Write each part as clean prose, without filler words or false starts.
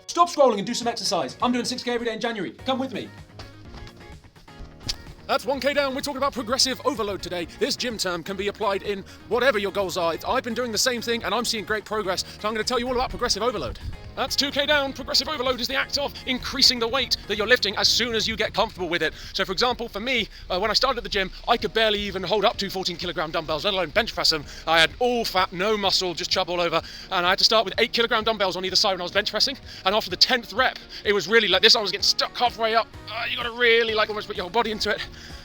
Stop scrolling and do some exercise. I'm doing 6K every day in January. Come with me. That's 1K down. We're talking about progressive overload today. This gym term can be applied in whatever your goals are. I've been doing the same thing and I'm seeing great progress, so I'm going to tell you all about progressive overload. That's 2K down. Progressive overload is the act of increasing the weight that you're lifting as soon as you get comfortable with it. So for example, for me, when I started at the gym, I could barely even hold up to 14 kilogram dumbbells, let alone bench press them. I had all fat, no muscle, just chub all over. And I had to start with 8 kilogram dumbbells on either side when I was bench pressing. And after the 10th rep, it was really like this. I was getting stuck halfway up. You got to really almost put your whole body into it.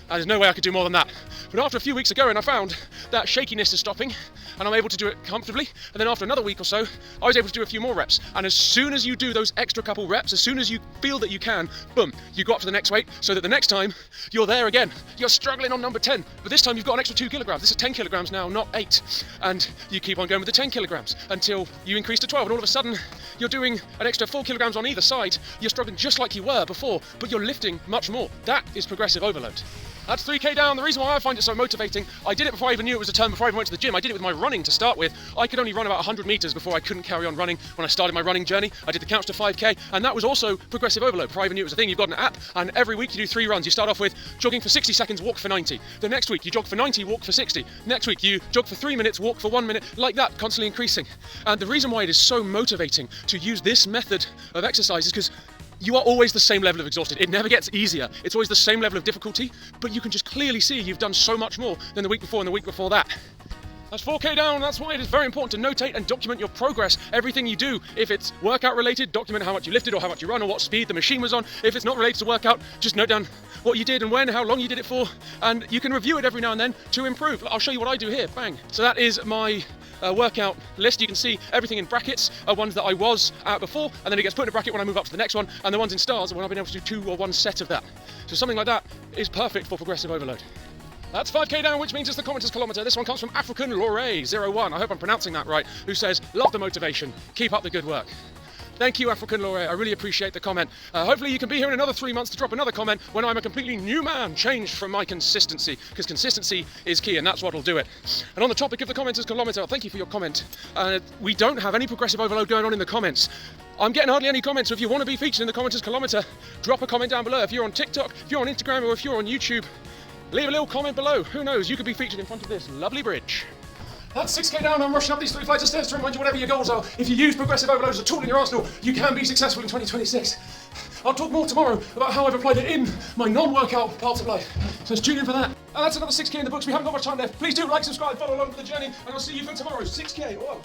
And there's no way I could do more than that. But after a few weeks ago, I found that shakiness is stopping and I'm able to do it comfortably. And then after another week or so, I was able to do a few more reps. And as soon as you do those extra couple reps, as soon as you feel that you can, boom, you go up to the next weight so that the next time you're there again. You're struggling on number 10, but this time you've got an extra 2 kilograms. This is 10 kilograms now, not 8. And you keep on going with the 10 kilograms until you increase to 12. And all of a sudden, you're doing an extra 4 kilograms on either side. You're struggling just like you were before, but you're lifting much more. That is progressive overload. That's 3K down. The reason why I find it so motivating, I did it before I even knew it was a term, before I even went to the gym. I did it with my running to start with. I could only run about 100 meters before I couldn't carry on running. When I started my running journey, I did the Couch to 5K, and that was also progressive overload. Before I even knew it was a thing, you've got an app, and every week you do 3 runs. You start off with jogging for 60 seconds, walk for 90. The next week you jog for 90, walk for 60. Next week you jog for 3 minutes, walk for 1 minute, like that, constantly increasing. And the reason why it is so motivating to use this method of exercise is because you are always the same level of exhausted. It never gets easier. It's always the same level of difficulty, but you can just clearly see you've done so much more than the week before and the week before that. That's 4K down. That's why it is very important to notate and document your progress. Everything you do, if it's workout related, document how much you lifted or how much you run or what speed the machine was on. If it's not related to workout, just note down what you did and when, how long you did it for, and you can review it every now and then to improve. I'll show you what I do here. Bang. So that is my workout list. You can see everything in brackets are ones that I was at before, and then it gets put in a bracket when I move up to the next one, and the ones in stars are when I've been able to do 2 or 1 set of that. So something like that is perfect for progressive overload. That's 5K down, which means it's the commenter's kilometre. This one comes from African Lore01, I hope I'm pronouncing that right, who says, love the motivation, keep up the good work. Thank you, African Lore, I really appreciate the comment. Hopefully you can be here in another 3 months to drop another comment when I'm a completely new man, changed from my consistency, because consistency is key and that's what'll do it. And on the topic of the commenter's kilometre, thank you for your comment. We don't have any progressive overload going on in the comments. I'm getting hardly any comments, so if you want to be featured in the commenter's kilometre, drop a comment down below. If you're on TikTok, if you're on Instagram, or if you're on YouTube, leave a little comment below. Who knows, you could be featured in front of this lovely bridge. That's 6K down. I'm rushing up these 3 flights of stairs to remind you whatever your goals are. If you use progressive overload as a tool in your arsenal, you can be successful in 2026. I'll talk more tomorrow about how I've applied it in my non-workout parts of life. So tune in for that. And that's another 6K in the books. We haven't got much time left. Please do like, subscribe, follow along for the journey, and I'll see you for tomorrow. 6K. Whoa.